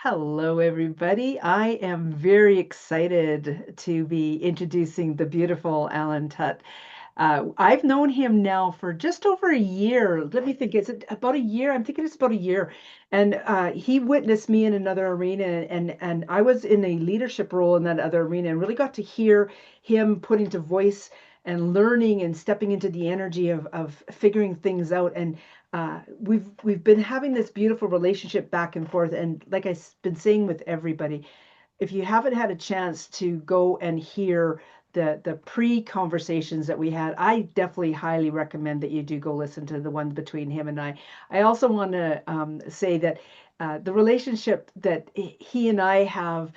Hello, everybody. I am very excited to be introducing the beautiful Alan Tutt. I've known him now for just over a year. Let me think, is it about a year? I'm thinking it's about a year. And he witnessed me in another arena, and I was in a leadership role in that other arena and really got to hear him put into voice and learning and stepping into the energy of figuring things out. And we've been having this beautiful relationship back and forth. And like I've been saying with everybody, if you haven't had a chance to go and hear the pre-conversations that we had, I definitely highly recommend that you do go listen to the one between him and I. I also want to say that the relationship that he and I have,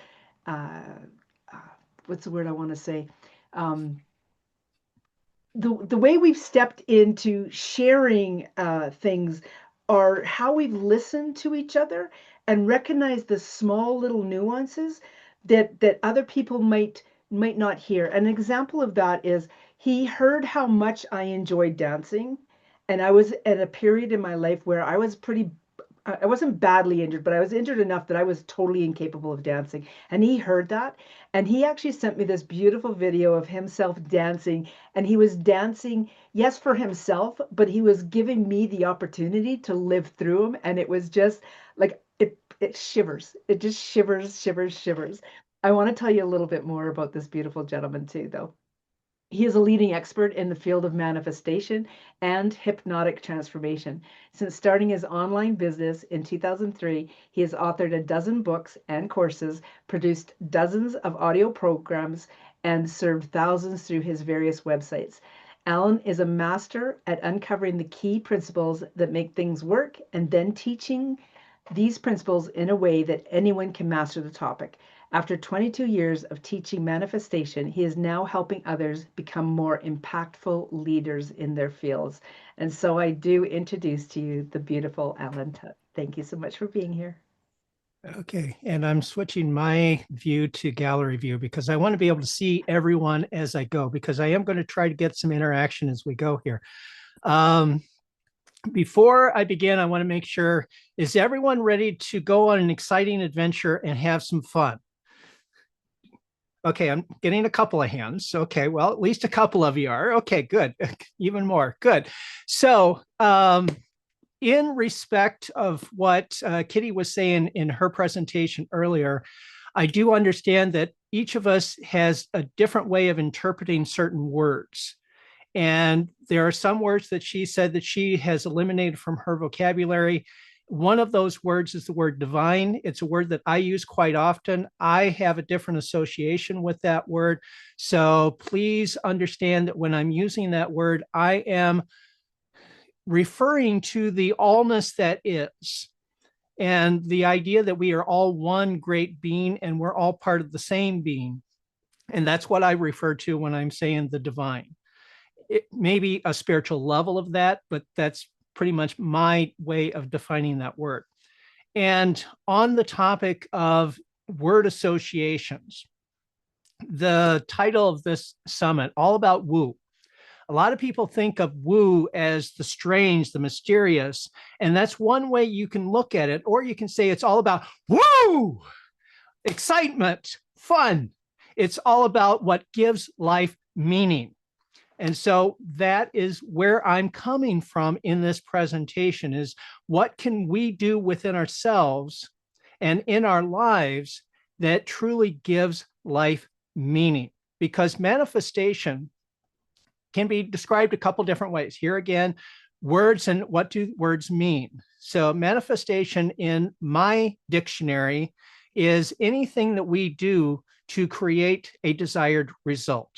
uh, uh, what's the word I want to say? Um, the way we've stepped into sharing things are how we've listened to each other and recognized the small little nuances that other people might not hear. An example of that is he heard how much I enjoyed dancing, and I was at a period in my life where I wasn't badly injured, but I was injured enough that I was totally incapable of dancing. And he heard that. And he actually sent me this beautiful video of himself dancing. And he was dancing, yes, for himself, but he was giving me the opportunity to live through him. And it was just like, it shivers. It just shivers, shivers, shivers. I want to tell you a little bit more about this beautiful gentleman, too, though. He is a leading expert in the field of manifestation and hypnotic transformation. Since starting his online business in 2003, he has authored a dozen books and courses, produced dozens of audio programs, and served thousands through his various websites. Alan is a master at uncovering the key principles that make things work and then teaching these principles in a way that anyone can master the topic. After 22 years of teaching manifestation, he is now helping others become more impactful leaders in their fields. And so I do introduce to you the beautiful Alan Tutt. Thank you so much for being here. Okay, and I'm switching my view to gallery view because I want to be able to see everyone as I go, because I am going to try to get some interaction as we go here. Before I begin, I want to make sure, is everyone ready to go on an exciting adventure and have some fun? Okay, I'm getting a couple of hands. Okay, well, at least a couple of you are. Okay, good. Even more. Good. So, in respect of what Kitty was saying in her presentation earlier, I do understand that each of us has a different way of interpreting certain words. And there are some words that she said that she has eliminated from her vocabulary. One of those words is the word divine. It's a word that I use quite often. I have a different association with that word. So please understand that when I'm using that word, I am referring to the allness that is, and the idea that we are all one great being and we're all part of the same being. And that's what I refer to when I'm saying the divine. It may be a spiritual level of that, but that's pretty much my way of defining that word. And on the topic of word associations, the title of this summit, all about woo. A lot of people think of woo as the strange, the mysterious, and that's one way you can look at it. Or you can say it's all about woo, excitement, fun. It's all about what gives life meaning. And so that is where I'm coming from in this presentation, is what can we do within ourselves and in our lives that truly gives life meaning? Because manifestation can be described a couple different ways. Here again, words and what do words mean? So manifestation in my dictionary is anything that we do to create a desired result.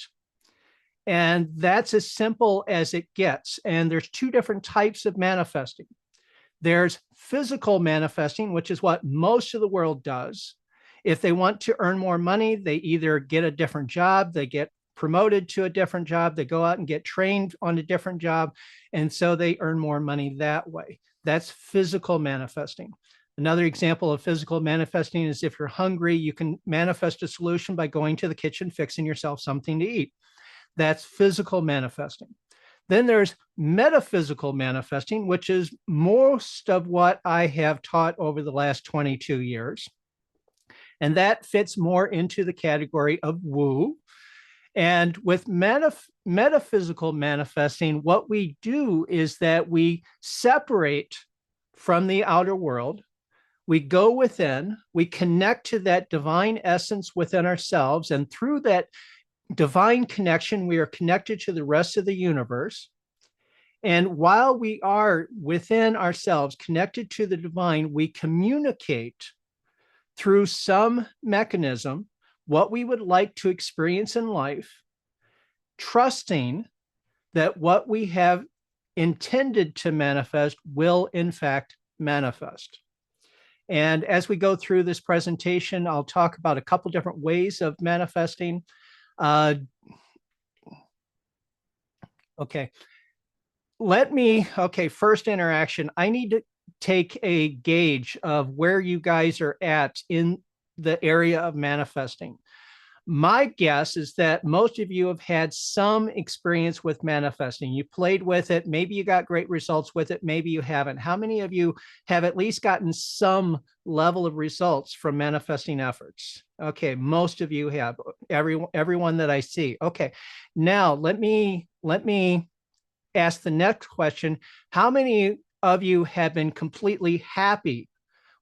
And that's as simple as it gets. And there's two different types of manifesting. There's physical manifesting, which is what most of the world does. If they want to earn more money, they either get a different job, they get promoted to a different job, they go out and get trained on a different job, and so they earn more money that way. That's physical manifesting. Another example of physical manifesting is if you're hungry, you can manifest a solution by going to the kitchen, fixing yourself something to eat. That's physical manifesting. Then there's metaphysical manifesting, which is most of what I have taught over the last 22 years. And that fits more into the category of woo. And with metaphysical manifesting, what we do is that we separate from the outer world. We go within, we connect to that divine essence within ourselves. And through that divine connection, we are connected to the rest of the universe. And while we are within ourselves, connected to the divine, we communicate through some mechanism what we would like to experience in life, trusting that what we have intended to manifest will, in fact, manifest. And as we go through this presentation, I'll talk about a couple different ways of manifesting. Okay. First interaction. I need to take a gauge of where you guys are at in the area of manifesting. My guess is that most of you have had some experience with manifesting. You played with it. Maybe you got great results with it. Maybe you haven't. How many of you have at least gotten some level of results from manifesting efforts? Okay, most of you have. Everyone that I see. Okay, now let me ask the next question. How many of you have been completely happy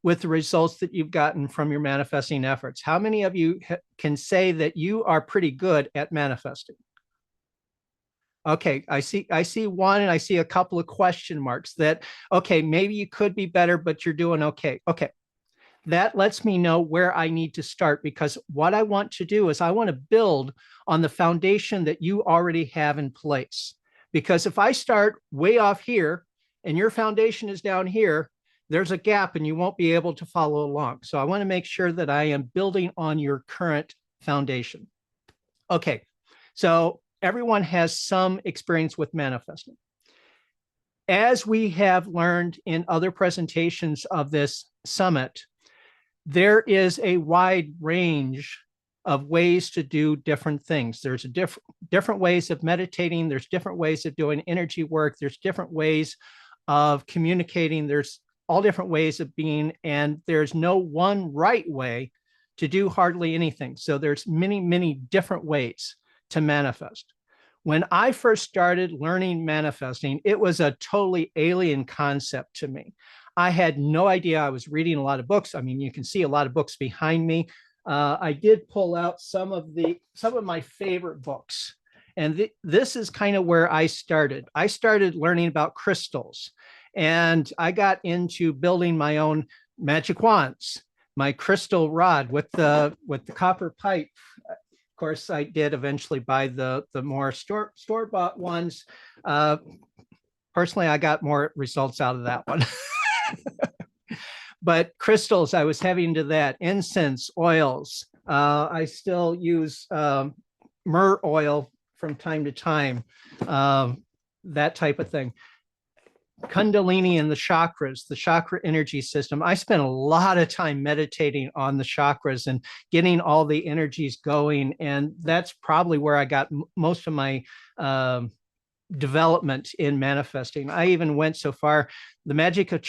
with the results that you've gotten from your manifesting efforts? How many of you can say that you are pretty good at manifesting? Okay, I see one, and I see a couple of question marks that, okay, maybe you could be better, but you're doing okay. Okay, that lets me know where I need to start, because what I want to do is I want to build on the foundation that you already have in place. Because if I start way off here and your foundation is down here, there's a gap and you won't be able to follow along. So I want to make sure that I am building on your current foundation. Okay, so everyone has some experience with manifesting. As we have learned in other presentations of this summit, there is a wide range of ways to do different things. There's different ways of meditating. There's different ways of doing energy work. There's different ways of communicating. There's all different ways of being, and there's no one right way to do hardly anything. So there's many, many different ways to manifest. When I first started learning manifesting, it was a totally alien concept to me. I had no idea. I was reading a lot of books. I mean, you can see a lot of books behind me. I did pull out some of my favorite books. And this is kind of where I started. I started learning about crystals. And I got into building my own magic wands, my crystal rod with the copper pipe. Of course, I did eventually buy the more store-bought ones. Personally, I got more results out of that one. But crystals, I was heavy into that. Incense, oils. I still use myrrh oil from time to time, that type of thing. Kundalini and the chakra energy system. I spent a lot of time meditating on the chakras and getting all the energies going. And that's probably where I got most of my development in manifesting. I even went so far, the magic of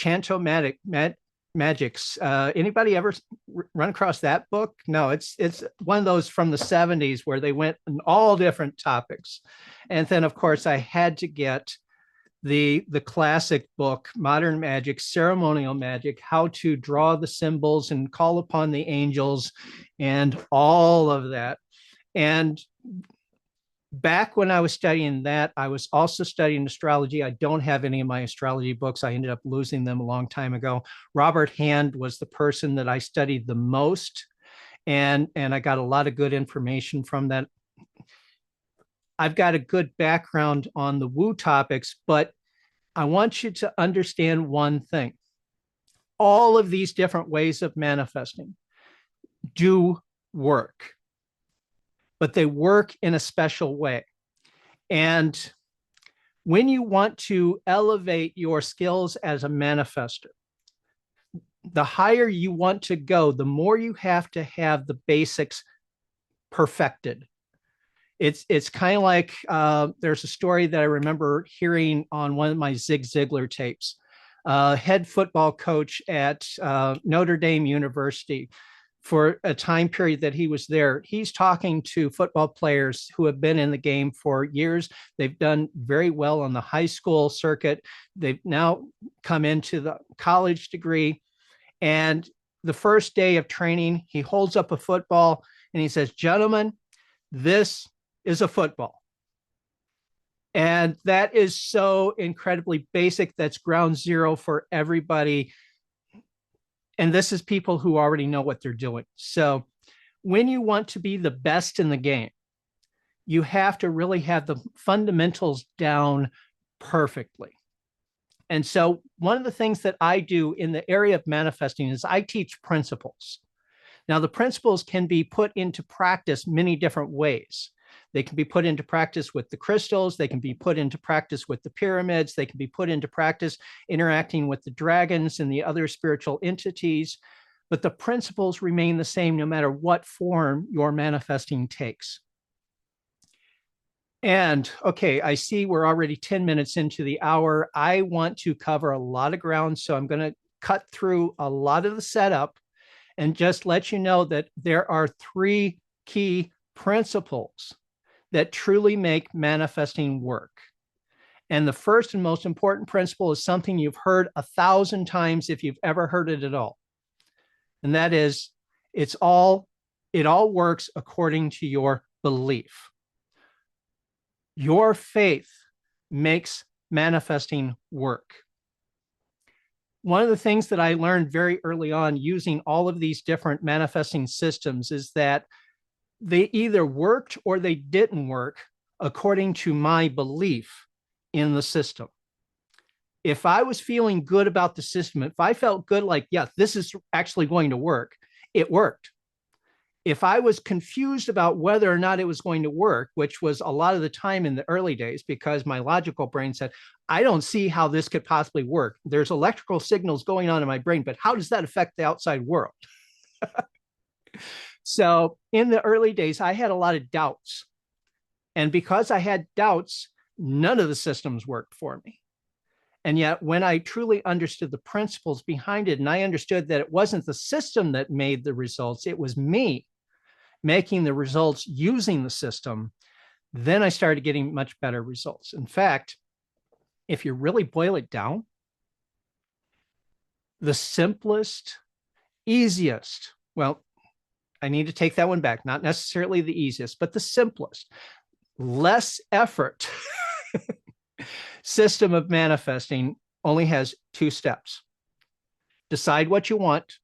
magics. Anybody ever run across that book? No, it's one of those from the 70s where they went on all different topics. And then, of course, I had to get the classic book, Modern Magic, Ceremonial Magic, how to draw the symbols and call upon the angels and all of that. And back when I was studying that, I was also studying astrology. I don't have any of my astrology books. I ended up losing them a long time ago. Robert Hand was the person that I studied the most, and I got a lot of good information from that. I've got a good background on the woo topics, but I want you to understand one thing. All of these different ways of manifesting do work, but they work in a special way. And when you want to elevate your skills as a manifester, the higher you want to go, the more you have to have the basics perfected. It's kind of like there's a story that I remember hearing on one of my Zig Ziglar tapes. Head football coach at Notre Dame University for a time period that he was there. He's talking to football players who have been in the game for years. They've done very well on the high school circuit. They've now come into the college degree. And the first day of training, he holds up a football and he says, "Gentlemen, this is a football." And that is so incredibly basic. That's ground zero for everybody. And this is people who already know what they're doing. So when you want to be the best in the game, you have to really have the fundamentals down perfectly. And so one of the things that I do in the area of manifesting is I teach principles. Now, the principles can be put into practice many different ways. They can be put into practice with the crystals. They can be put into practice with the pyramids. They can be put into practice interacting with the dragons and the other spiritual entities. But the principles remain the same no matter what form your manifesting takes. And okay, I see we're already 10 minutes into the hour. I want to cover a lot of ground, so I'm going to cut through a lot of the setup and just let you know that there are 3 key principles that truly make manifesting work. And the first and most important principle is something you've heard 1,000 times if you've ever heard it at all. And that is, it all works according to your belief. Your faith makes manifesting work. One of the things that I learned very early on using all of these different manifesting systems is that they either worked or they didn't work according to my belief in the system. If I was feeling good about the system, if I felt good, like, yeah, this is actually going to work, it worked. If I was confused about whether or not it was going to work, which was a lot of the time in the early days, because my logical brain said, I don't see how this could possibly work. There's electrical signals going on in my brain, but how does that affect the outside world? So in the early days, I had a lot of doubts. And because I had doubts, none of the systems worked for me. And yet, when I truly understood the principles behind it, and I understood that it wasn't the system that made the results, it was me making the results using the system, then I started getting much better results. In fact, if you really boil it down, the simplest, easiest, well, I need to take that one back, not necessarily the easiest, but the simplest, less effort system of manifesting only has 2 steps. Decide what you want,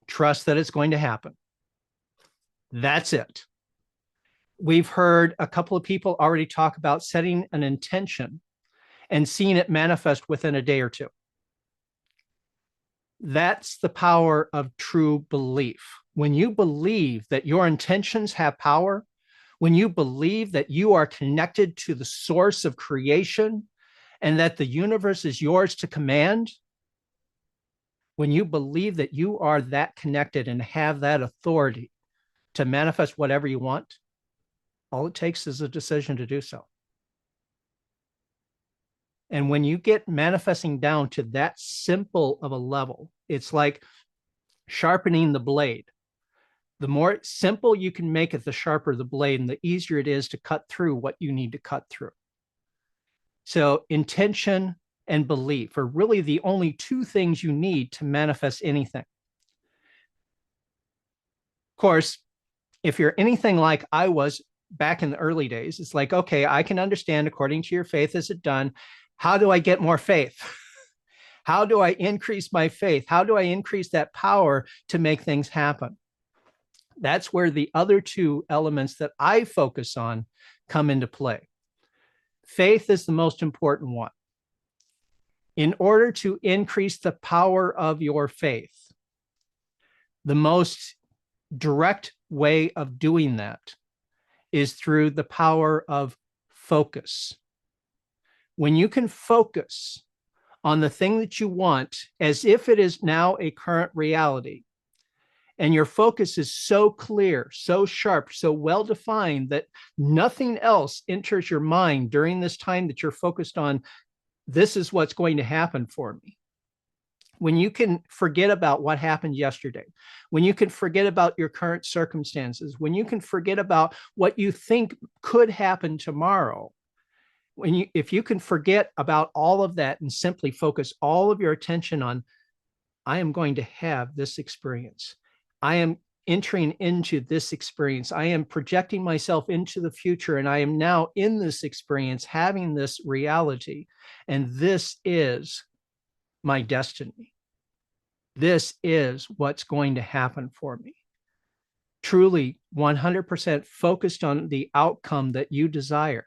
trust that it's going to happen. That's it. We've heard a couple of people already talk about setting an intention and seeing it manifest within a day or 2. That's the power of true belief. When you believe that your intentions have power, when you believe that you are connected to the source of creation and that the universe is yours to command, when you believe that you are that connected and have that authority to manifest whatever you want, all it takes is a decision to do so. And when you get manifesting down to that simple of a level, it's like sharpening the blade. The more simple you can make it, the sharper the blade, and the easier it is to cut through what you need to cut through. So intention and belief are really the only 2 things you need to manifest anything. Of course, if you're anything like I was back in the early days, it's like, okay, I can understand according to your faith, is it done? How do I get more faith? How do I increase my faith? How do I increase that power to make things happen? That's where the other 2 elements that I focus on come into play. Faith is the most important one. In order to increase the power of your faith, the most direct way of doing that is through the power of focus. When you can focus on the thing that you want as if it is now a current reality, and your focus is so clear, so sharp, so well defined that nothing else enters your mind during this time that you're focused on, this is what's going to happen for me. when you can forget about what happened yesterday, when you can forget about your current circumstances, when you can forget about what you think could happen tomorrow, if you can forget about all of that and simply focus all of your attention on, I am going to have this experience. I am entering into this experience. I am projecting myself into the future, and I am now in this experience, having this reality. And this is my destiny. This is what's going to happen for me. Truly 100% focused on the outcome that you desire.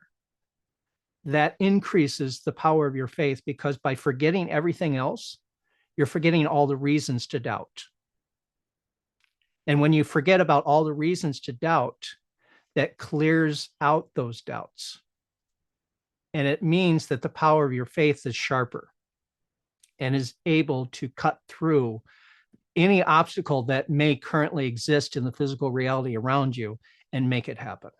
That increases the power of your faith, because by forgetting everything else, you're forgetting all the reasons to doubt. And when you forget about all the reasons to doubt, that clears out those doubts. And it means that the power of your faith is sharper and is able to cut through any obstacle that may currently exist in the physical reality around you and make it happen.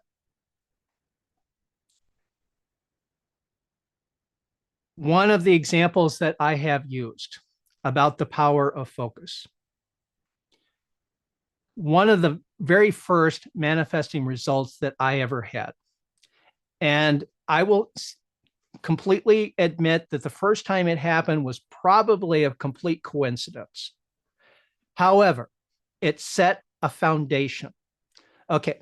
One of the examples that I have used about the power of focus, one of the very first manifesting results that I ever had, and I will completely admit that the first time it happened was probably a complete coincidence. However, it set a foundation. Okay,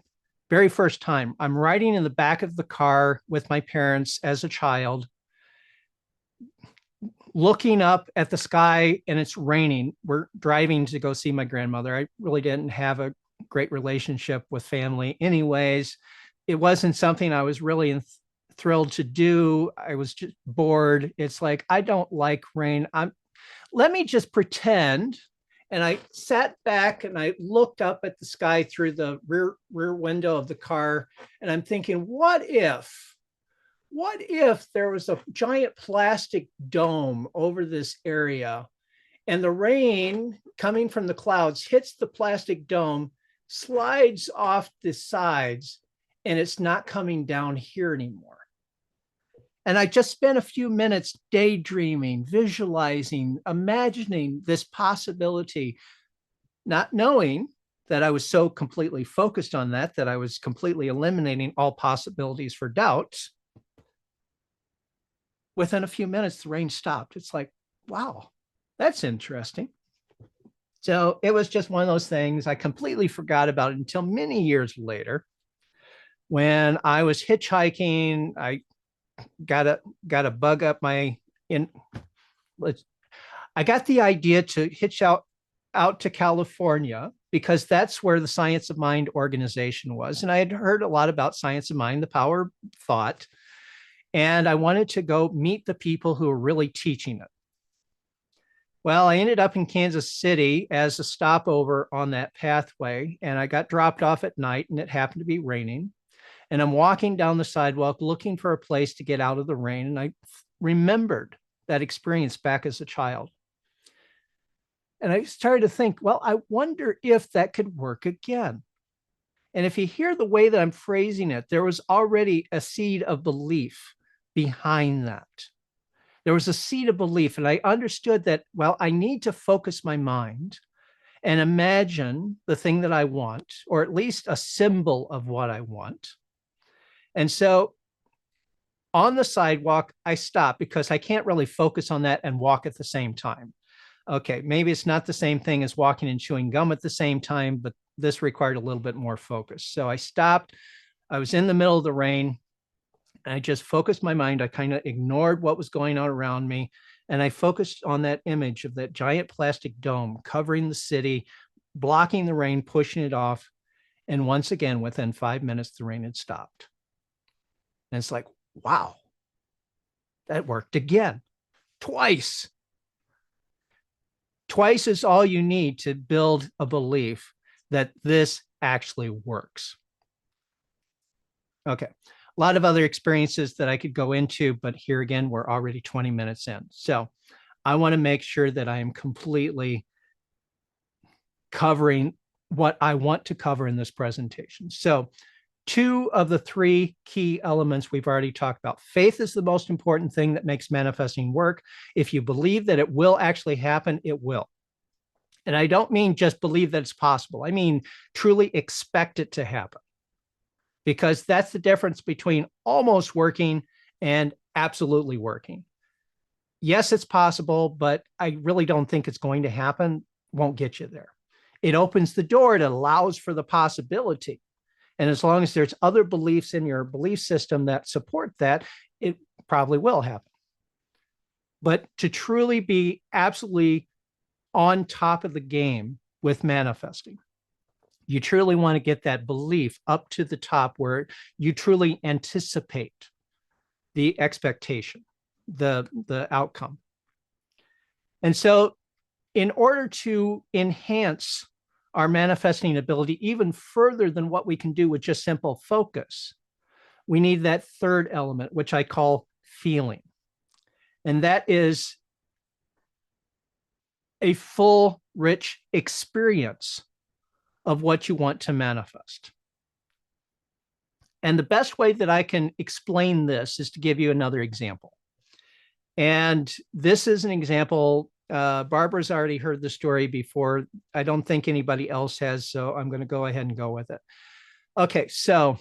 very first time, I'm riding in the back of the car with my parents as a child, looking up at the sky, and it's raining. We're driving to go see my grandmother. I really didn't have a great relationship with family anyways. It wasn't something I was really thrilled to do. I was just bored. It's like, I don't like rain. Let me just pretend. And I sat back and I looked up at the sky through the rear window of the car. And I'm thinking, what if there was a giant plastic dome over this area, and the rain coming from the clouds hits the plastic dome, slides off the sides, and it's not coming down here anymore? And I just spent a few minutes daydreaming, visualizing, imagining this possibility, not knowing that I was so completely focused on that I was completely eliminating all possibilities for doubt. Within a few minutes, the rain stopped. It's like, wow, that's interesting. So it was just one of those things. I completely forgot about it until many years later, when I was hitchhiking. I got a bug up my in. I got the idea to hitch out to California, because that's where the Science of Mind organization was, and I had heard a lot about Science of Mind, the power of thought. And I wanted to go meet the people who were really teaching it. Well, I ended up in Kansas City as a stopover on that pathway, and I got dropped off at night, and it happened to be raining. And I'm walking down the sidewalk looking for a place to get out of the rain, and I remembered that experience back as a child. And I started to think, well, I wonder if that could work again. And if you hear the way that I'm phrasing it, there was already a seed of belief behind that. There was a seed of belief, and I understood that, well, I need to focus my mind and imagine the thing that I want, or at least a symbol of what I want. And so on the sidewalk, I stopped, because I can't really focus on that and walk at the same time. Okay, maybe it's not the same thing as walking and chewing gum at the same time, but this required a little bit more focus. So I stopped. I was in the middle of the rain. And I just focused my mind. I kind of ignored what was going on around me. And I focused on that image of that giant plastic dome covering the city, blocking the rain, pushing it off. And once again, within 5 minutes, the rain had stopped. And it's like, wow, that worked again, twice. Twice is all you need to build a belief that this actually works. Okay. A lot of other experiences that I could go into, but here again, we're already 20 minutes in. So I want to make sure that I am completely covering what I want to cover in this presentation. So two of the three key elements we've already talked about. Faith is the most important thing that makes manifesting work. If you believe that it will actually happen, it will. And I don't mean just believe that it's possible. I mean, truly expect it to happen, because that's the difference between almost working and absolutely working. Yes, it's possible, but I really don't think it's going to happen. Won't get you there. It opens the door. It allows for the possibility. And as long as there's other beliefs in your belief system that support that, it probably will happen. But to truly be absolutely on top of the game with manifesting, you truly want to get that belief up to the top where you truly anticipate the expectation, the outcome. And so in order to enhance our manifesting ability even further than what we can do with just simple focus, we need that third element, which I call feeling. And that is a full, rich experience of what you want to manifest. And the best way that I can explain this is to give you another example. And this is an example. Barbara's already heard the story before. I don't think anybody else has, so I'm going to go ahead and go with it. Okay, so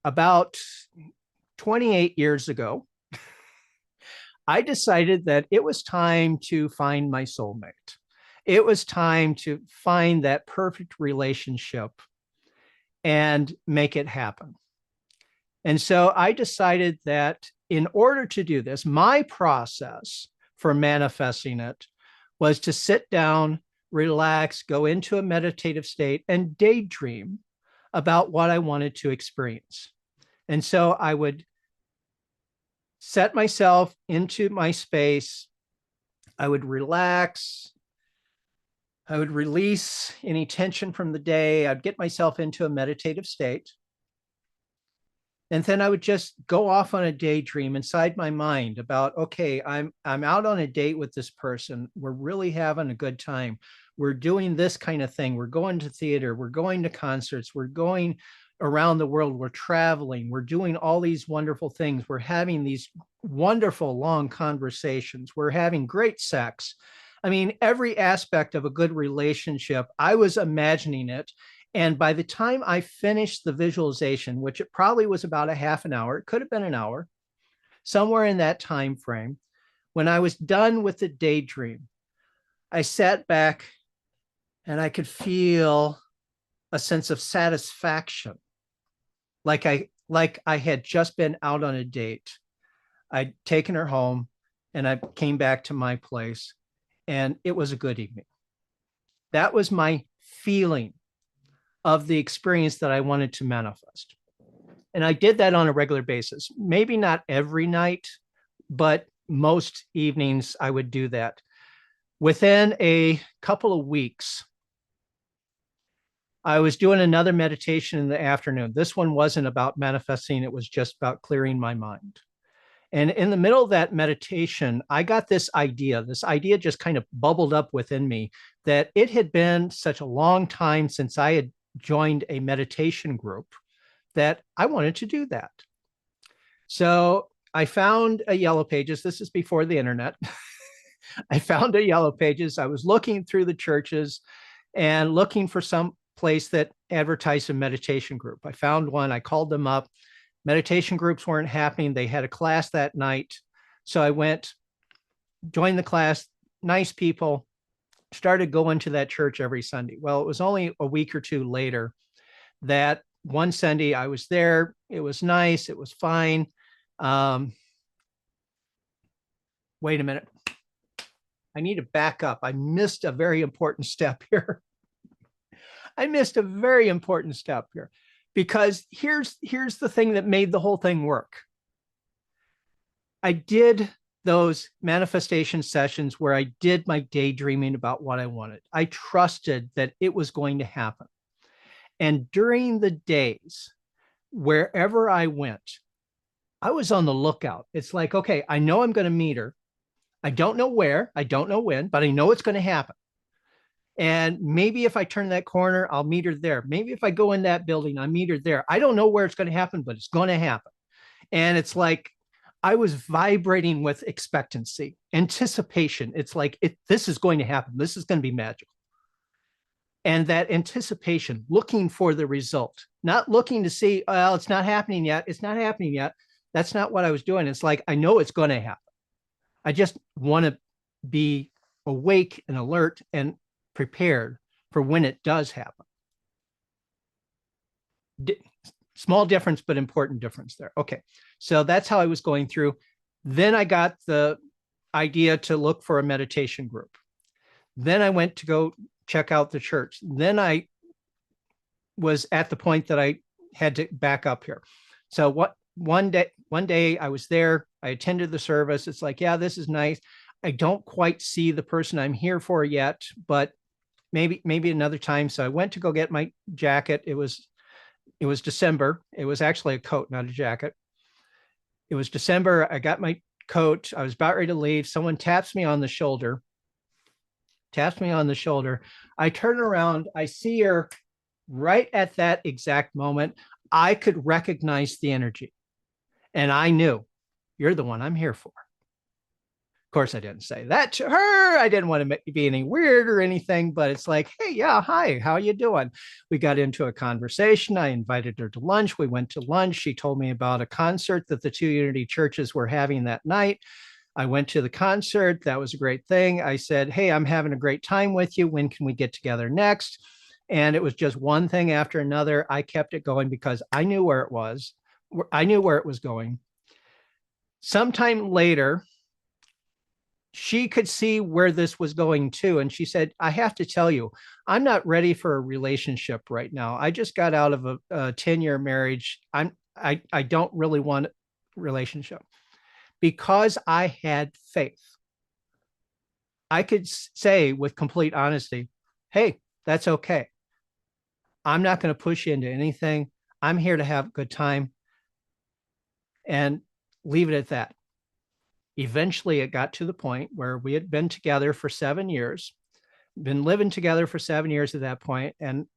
about 28 years ago, I decided that it was time to find my soulmate. It was time to find that perfect relationship and make it happen. And so I decided that in order to do this, my process for manifesting it was to sit down, relax, go into a meditative state, and daydream about what I wanted to experience. And so I would set myself into my space. I would relax. I would release any tension from the day. I'd get myself into a meditative state. And then I would just go off on a daydream inside my mind about, okay, I'm out on a date with this person. We're really having a good time. We're doing this kind of thing. We're going to theater. We're going to concerts. We're going around the world. We're traveling. We're doing all these wonderful things. We're having these wonderful long conversations. We're having great sex. I mean, every aspect of a good relationship, I was imagining it. And by the time I finished the visualization, which it probably was about a half an hour, it could have been an hour, somewhere in that time frame, when I was done with the daydream, I sat back and I could feel a sense of satisfaction, like I had just been out on a date. I'd taken her home and I came back to my place, and it was a good evening. That was my feeling of the experience that I wanted to manifest. And I did that on a regular basis. Maybe not every night, but most evenings I would do that. Within a couple of weeks, I was doing another meditation in the afternoon. This one wasn't about manifesting, it was just about clearing my mind. And in the middle of that meditation, I got this idea. This idea just kind of bubbled up within me that it had been such a long time since I had joined a meditation group that I wanted to do that. So I found a Yellow Pages. This is before the internet. I found a Yellow Pages. I was looking through the churches and looking for some place that advertised a meditation group. I found one. I called them up. Meditation groups weren't happening. They had a class that night. So I went, joined the class, nice people, started going to that church every Sunday. Well, it was only a week or two later that one Sunday I was there. It was nice. It was fine. Wait a minute. I need to back up. I missed a very important step here. I missed a very important step here, because here's the thing that made the whole thing work. I did those manifestation sessions where I did my daydreaming about what I wanted. I trusted that it was going to happen. And during the days, wherever I went, I was on the lookout. It's like, okay, I know I'm going to meet her. I don't know where, I don't know when, but I know it's going to happen. And maybe if I turn that corner, I'll meet her there. Maybe if I go in that building, I'll meet her there. I don't know where it's going to happen, but it's going to happen. And it's like I was vibrating with expectancy, anticipation. It's like this is going to happen. This is going to be magical. And that anticipation, looking for the result, not looking to see, well, it's not happening yet. It's not happening yet. That's not what I was doing. It's like, I know it's going to happen. I just want to be awake and alert and prepared for when it does happen. Small difference, but important difference there. Okay. So that's how I was going through. Then I got the idea to look for a meditation group. Then I went to go check out the church. Then I was at the point that I had to back up here. So one day I was there, I attended the service. It's like, yeah, this is nice. I don't quite see the person I'm here for yet, but maybe another time. So I went to go get my jacket. It was December. It was actually a coat, not a jacket. It was December. I got my coat. I was about ready to leave. Someone taps me on the shoulder. I turn around. I see her right at that exact moment. I could recognize the energy. And I knew, you're the one I'm here for. Of course, I didn't say that to her. I didn't want to be any weird or anything, but it's like, hey, yeah, hi, how you doing? We got into a conversation. I invited her to lunch. We went to lunch. She told me about a concert that the two Unity churches were having that night. I went to the concert. That was a great thing. I said, hey, I'm having a great time with you. When can we get together next? And it was just one thing after another. I kept it going because I knew where it was. I knew where it was going. Sometime later, she could see where this was going too. And she said, I have to tell you, I'm not ready for a relationship right now. I just got out of a 10-year marriage. I don't really want a relationship. Because I had faith, I could say with complete honesty, hey, that's okay. I'm not going to push you into anything. I'm here to have a good time and leave it at that. Eventually, it got to the point where we had been together for 7 years, been living together for 7 years at that point, and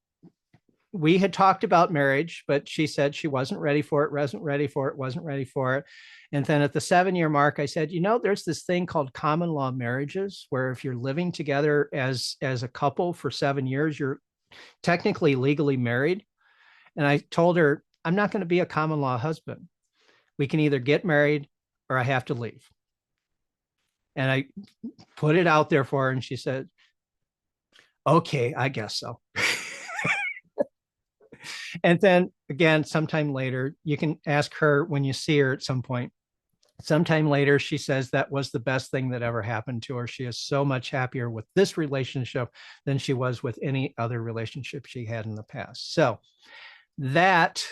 we had talked about marriage, but she said she wasn't ready for it, wasn't ready for it. And then at the 7-year mark, I said, there's this thing called common law marriages, where if you're living together as a couple for 7 years, you're technically legally married. And I told her, I'm not going to be a common law husband. We can either get married or I have to leave. And I put it out there for her, and she said, okay, I guess so. And then again, sometime later, you can ask her when you see her at some point. Sometime later, she says that was the best thing that ever happened to her. She is so much happier with this relationship than she was with any other relationship she had in the past. So that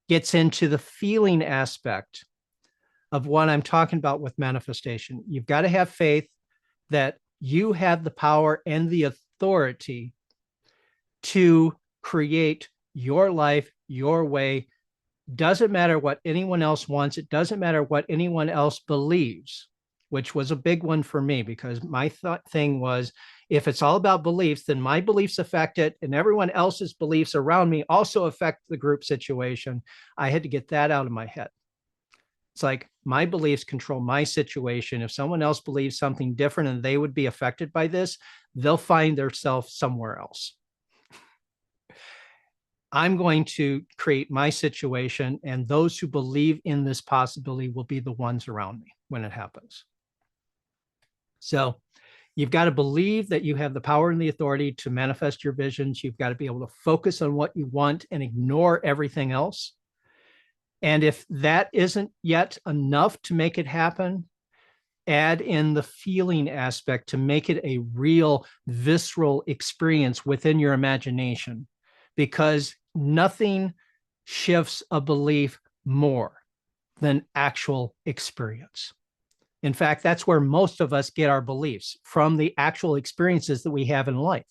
gets into the feeling aspect of what I'm talking about with manifestation. You've got to have faith that you have the power and the authority to create your life, your way. Doesn't matter what anyone else wants. It doesn't matter what anyone else believes, which was a big one for me, because my thing was, if it's all about beliefs, then my beliefs affect it, and everyone else's beliefs around me also affect the group situation. I had to get that out of my head. It's like my beliefs control my situation. If someone else believes something different and they would be affected by this, they'll find themselves somewhere else. I'm going to create my situation, and those who believe in this possibility will be the ones around me when it happens. So you've got to believe that you have the power and the authority to manifest your visions. You've got to be able to focus on what you want and ignore everything else. And if that isn't yet enough to make it happen, add in the feeling aspect to make it a real visceral experience within your imagination, because nothing shifts a belief more than actual experience. In fact, that's where most of us get our beliefs, from the actual experiences that we have in life.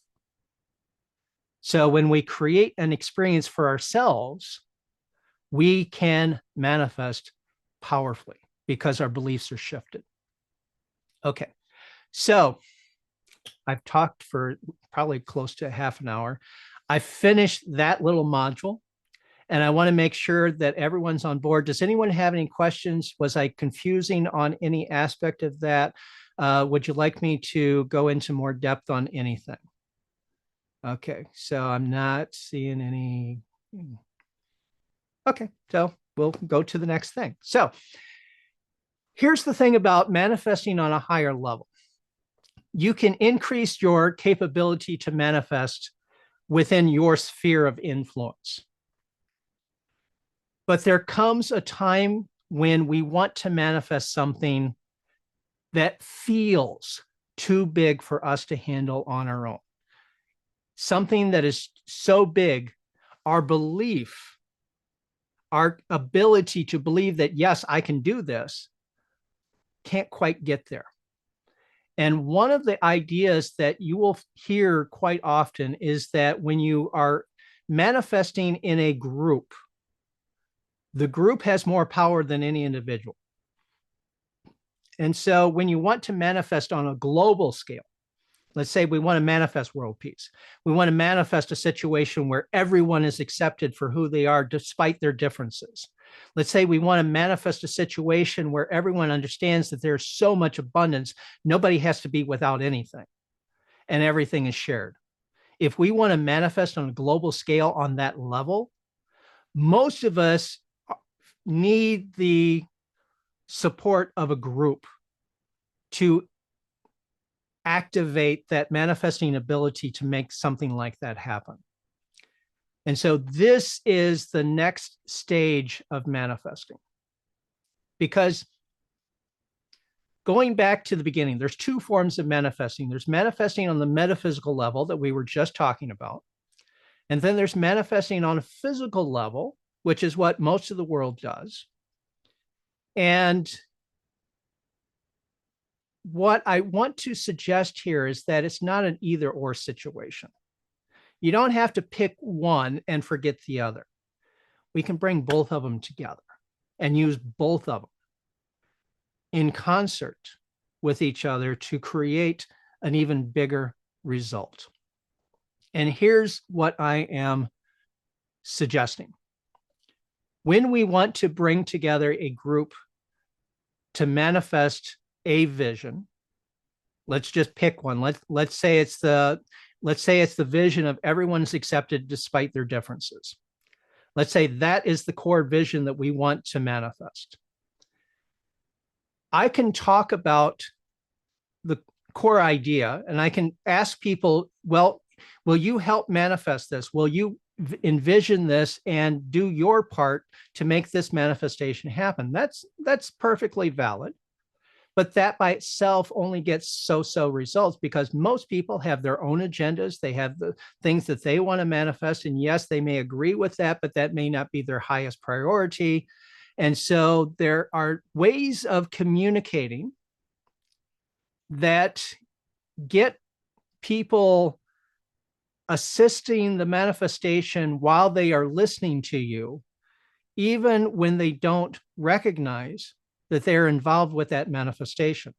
So when we create an experience for ourselves, we can manifest powerfully because our beliefs are shifted. Okay, so I've talked for probably close to half an hour. I finished that little module and I want to make sure that everyone's on board. Does anyone have any questions? Was I confusing on any aspect of that? Would you like me to go into more depth on anything? Okay, so I'm not seeing any. Okay, so we'll go to the next thing. So here's the thing about manifesting on a higher level. You can increase your capability to manifest within your sphere of influence. But there comes a time when we want to manifest something that feels too big for us to handle on our own. Something that is so big, our belief, our ability to believe that, yes, I can do this, can't quite get there. And one of the ideas that you will hear quite often is that when you are manifesting in a group, the group has more power than any individual. And so when you want to manifest on a global scale, let's say we want to manifest world peace. We want to manifest a situation where everyone is accepted for who they are despite their differences. Let's say we want to manifest a situation where everyone understands that there's so much abundance, nobody has to be without anything and everything is shared. If we want to manifest on a global scale on that level, most of us need the support of a group to activate that manifesting ability to make something like that happen. And so this is the next stage of manifesting. Because going back to the beginning, there's two forms of manifesting. There's manifesting on the metaphysical level that we were just talking about. And then there's manifesting on a physical level, which is what most of the world does. And what I want to suggest here is that it's not an either or situation. You don't have to pick one and forget the other. We can bring both of them together and use both of them in concert with each other to create an even bigger result. And here's what I am suggesting. When we want to bring together a group to manifest a vision, let's just pick one. Let's say it's the vision of everyone's accepted despite their differences. Let's say that is the core vision that we want to manifest. I can talk about the core idea and I can ask people, well, will you help manifest this? Will you envision this and do your part to make this manifestation happen? That's perfectly valid. But that by itself only gets so-so results because most people have their own agendas. They have the things that they want to manifest. And yes, they may agree with that, but that may not be their highest priority. And so there are ways of communicating that get people assisting the manifestation while they are listening to you, even when they don't recognize that they're involved with that manifestation.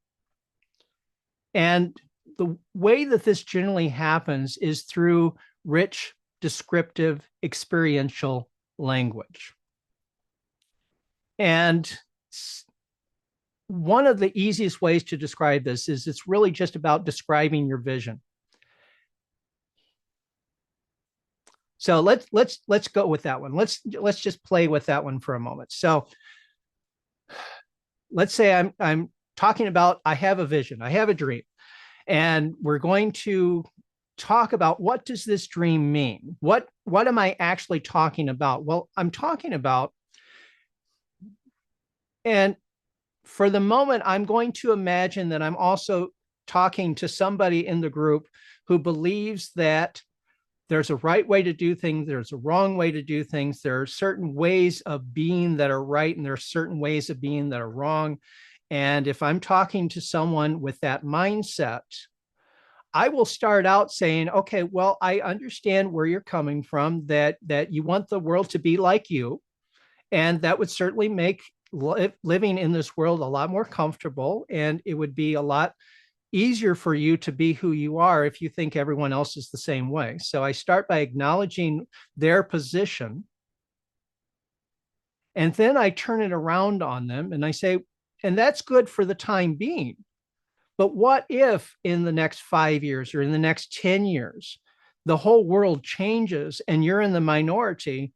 And the way that this generally happens is through rich, descriptive, experiential language. And one of the easiest ways to describe this is it's really just about describing your vision. So let's go with that one. Let's just play with that one for a moment. So let's say I'm talking about, I have a vision, I have a dream, and we're going to talk about what does this dream mean? What am I actually talking about? Well, I'm talking about, and for the moment, I'm going to imagine that I'm also talking to somebody in the group who believes that there's a right way to do things, there's a wrong way to do things, there are certain ways of being that are right, and there are certain ways of being that are wrong. And if I'm talking to someone with that mindset, I will start out saying, okay, well, I understand where you're coming from, that you want the world to be like you, and that would certainly make living in this world a lot more comfortable, and it would be a lot easier for you to be who you are if you think everyone else is the same way. So I start by acknowledging their position, and then I turn it around on them and I say, and that's good for the time being. But what if in the next 5 years or in the next 10 years, the whole world changes and you're in the minority,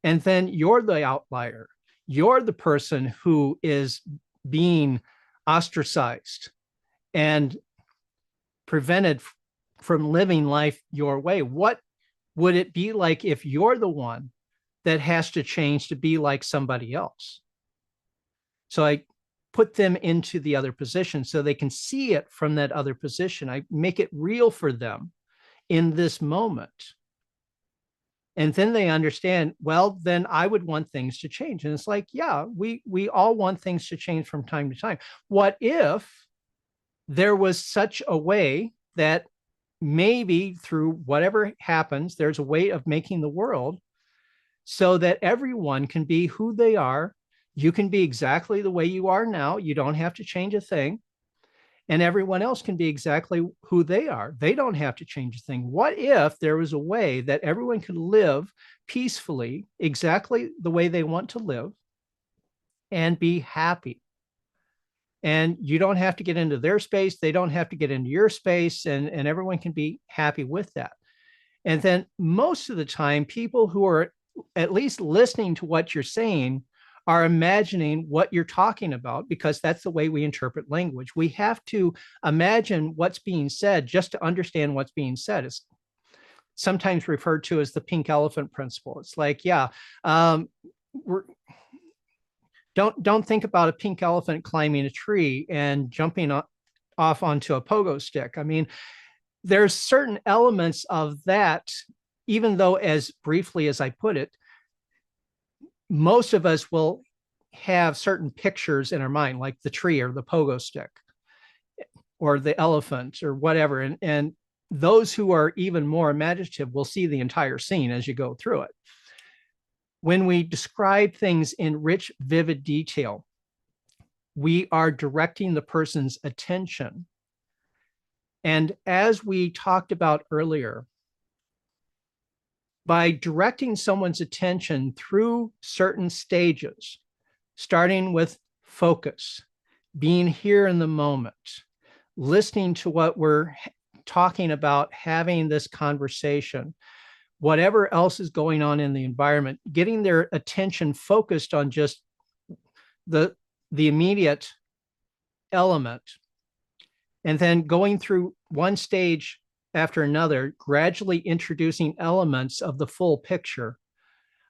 and then you're the outlier? You're the person who is being ostracized and prevented from living life your way. What would it be like if you're the one that has to change to be like somebody else? So I put them into the other position so they can see it from that other position. I make it real for them in this moment. And then they understand, well, then I would want things to change. And it's like, yeah, we all want things to change from time to time. What if there was such a way that maybe through whatever happens, there's a way of making the world so that everyone can be who they are. You can be exactly the way you are now. You don't have to change a thing. And everyone else can be exactly who they are. They don't have to change a thing. What if there was a way that everyone could live peacefully, exactly the way they want to live, and be happy? And you don't have to get into their space. They don't have to get into your space, and everyone can be happy with that. And then most of the time, people who are at least listening to what you're saying are imagining what you're talking about, because that's the way we interpret language. We have to imagine what's being said just to understand what's being said. It's sometimes referred to as the pink elephant principle. It's like, yeah, we're, don't think about a pink elephant climbing a tree and jumping off onto a pogo stick. I mean, there's certain elements of that, even though as briefly as I put it, most of us will have certain pictures in our mind, like the tree or the pogo stick or the elephant or whatever. And those who are even more imaginative will see the entire scene as you go through it. When we describe things in rich, vivid detail, we are directing the person's attention. And as we talked about earlier, by directing someone's attention through certain stages, starting with focus, being here in the moment, listening to what we're talking about, having this conversation, whatever else is going on in the environment, getting their attention focused on just the immediate element, and then going through one stage after another, gradually introducing elements of the full picture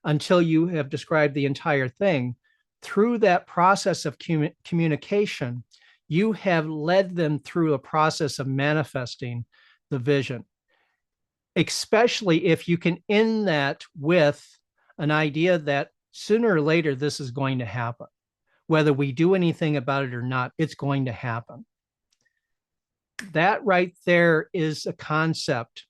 until you have described the entire thing. Through that process of communication, you have led them through a process of manifesting the vision, especially if you can end that with an idea that sooner or later this is going to happen. Whether we do anything about it or not, it's going to happen. That right there is a concept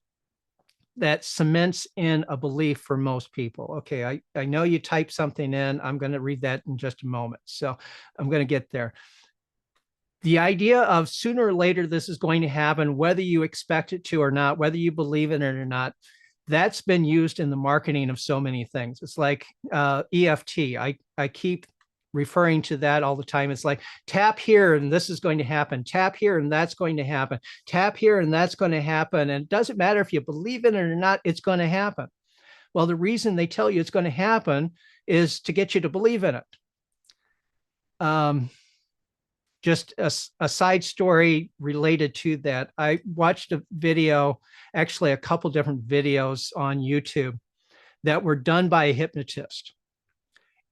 that cements in a belief for most people. Okay, I know you typed something in. I'm going to read that in just a moment. So I'm going to get there. The idea of sooner or later this is going to happen, whether you expect it to or not, whether you believe in it or not, that's been used in the marketing of so many things. It's like EFT. I keep referring to that all the time. It's like, tap here and this is going to happen. Tap here and that's going to happen. Tap here and that's going to happen. And it doesn't matter if you believe in it or not, it's going to happen. Well, the reason they tell you it's going to happen is to get you to believe in it. Just a side story related to that. I watched a video, actually a couple different videos on YouTube that were done by a hypnotist.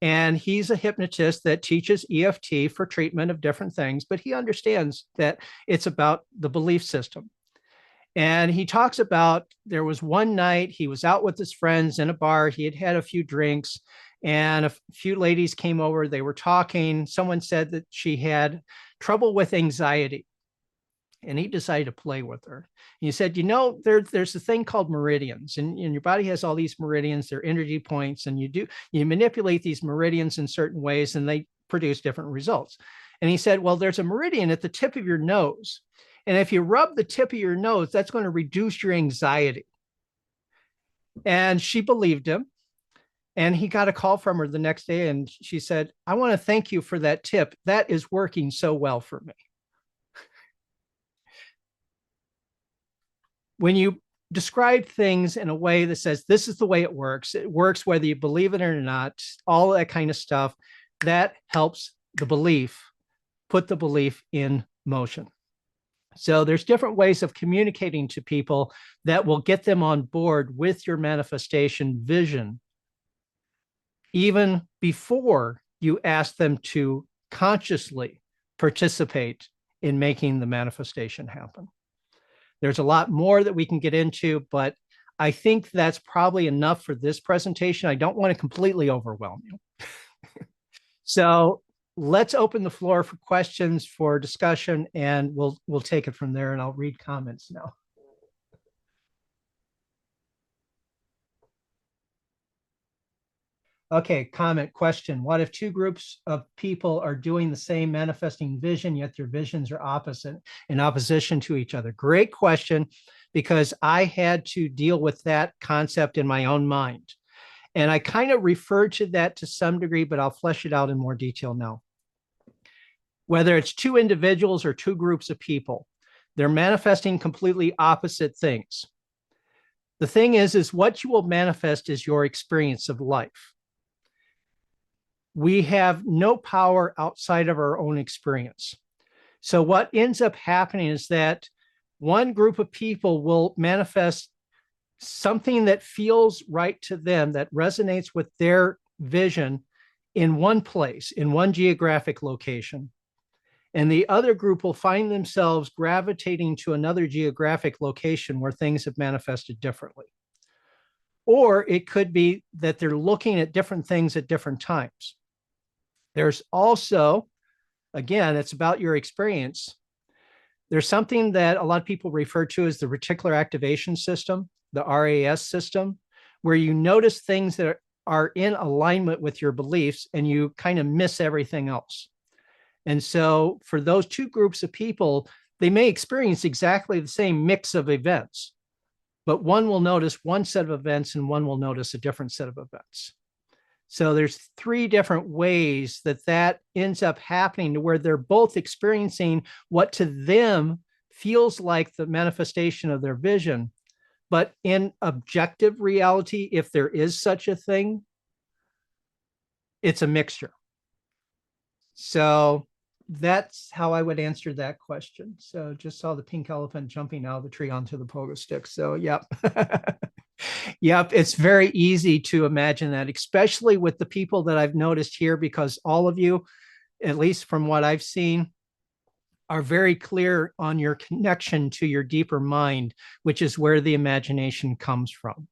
And he's a hypnotist that teaches EFT for treatment of different things, but he understands that it's about the belief system. And he talks about there was one night he was out with his friends in a bar. He had had a few drinks and a few ladies came over. They were talking. Someone said that she had trouble with anxiety. And he decided to play with her. He said, you know, there's a thing called meridians, and your body has all these meridians, they're energy points, and you manipulate these meridians in certain ways and they produce different results. And he said, well, there's a meridian at the tip of your nose. And if you rub the tip of your nose, that's going to reduce your anxiety. And she believed him. And he got a call from her the next day. And she said, I want to thank you for that tip. That is working so well for me. When you describe things in a way that says, this is the way it works whether you believe it or not, all that kind of stuff, that helps the belief, put the belief in motion. So there's different ways of communicating to people that will get them on board with your manifestation vision, even before you ask them to consciously participate in making the manifestation happen. There's a lot more that we can get into, but I think that's probably enough for this presentation. I don't want to completely overwhelm you. So let's open the floor for questions, for discussion, and we'll take it from there, and I'll read comments now. Okay, comment, question. What if two groups of people are doing the same manifesting vision, yet their visions are opposite, in opposition to each other? Great question, because I had to deal with that concept in my own mind. And I kind of referred to that to some degree, but I'll flesh it out in more detail now. Whether it's two individuals or two groups of people, they're manifesting completely opposite things. The thing is what you will manifest is your experience of life. We have no power outside of our own experience. So what ends up happening is that one group of people will manifest something that feels right to them, that resonates with their vision in one place, in one geographic location. And the other group will find themselves gravitating to another geographic location where things have manifested differently. Or it could be that they're looking at different things at different times. There's also, again, it's about your experience. There's something that a lot of people refer to as the reticular activation system, the RAS system, where you notice things that are in alignment with your beliefs and you kind of miss everything else. And so for those two groups of people, they may experience exactly the same mix of events, but one will notice one set of events and one will notice a different set of events. So there's three different ways that ends up happening, to where they're both experiencing what to them feels like the manifestation of their vision. But in objective reality, if there is such a thing, it's a mixture. So that's how I would answer that question. So just saw the pink elephant jumping out of the tree onto the pogo stick. So, yep. Yep, it's very easy to imagine that, especially with the people that I've noticed here, because all of you, at least from what I've seen, are very clear on your connection to your deeper mind, which is where the imagination comes from.